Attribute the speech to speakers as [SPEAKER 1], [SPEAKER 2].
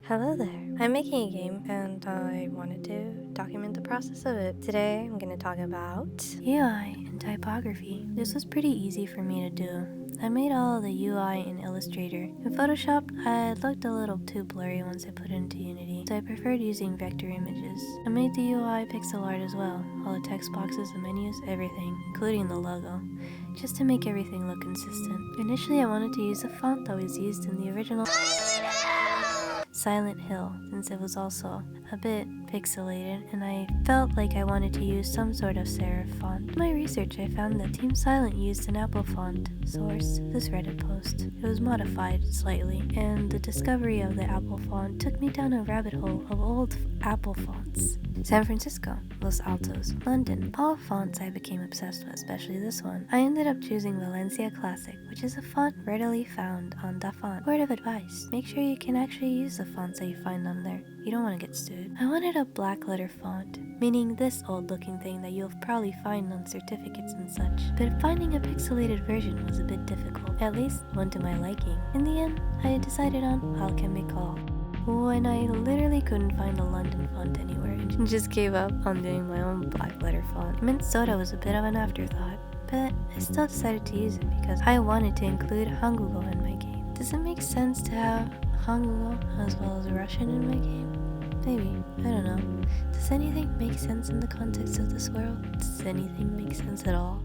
[SPEAKER 1] Hello there. I'm making a game and I wanted to document the process of it. Today I'm going to talk about UI and typography. This was pretty easy for me to do. I made all the UI in Illustrator. In Photoshop, I looked a little too blurry once I put it into Unity, so I preferred using vector images. I made the UI pixel art as well, all the text boxes, the menus, everything, including the logo, just to make everything look consistent. Initially, I wanted to use a font that was used in the original Silent Hill, since it was also a bit pixelated, and I felt like I wanted to use some sort of serif font. In my research, I found that Team Silent used an Apple font. Source: this Reddit post. It was modified slightly, and the discovery of the Apple font took me down a rabbit hole of old Apple fonts. San Francisco, Los Altos, London, all fonts I became obsessed with, especially this one. I ended up choosing Valencia Classic, which is a font readily found on DaFont. Word of advice: make sure you can actually use the fonts that you find on there. You don't want to get sued. I wanted a black letter font, meaning this old looking thing that you'll probably find on certificates and such. But finding a pixelated version was a bit difficult, at least one to my liking. In the end, I decided on Alchemical, when I literally couldn't find a London font anywhere and just gave up on doing my own black letter font. Mint Soda was a bit of an afterthought, but I still decided to use it because I wanted to include Hangugo in my game. Does it make sense to have Hangugo as well as Russian in my game? Maybe. I don't know. Does anything make sense in the context of this world? Does anything make sense at all?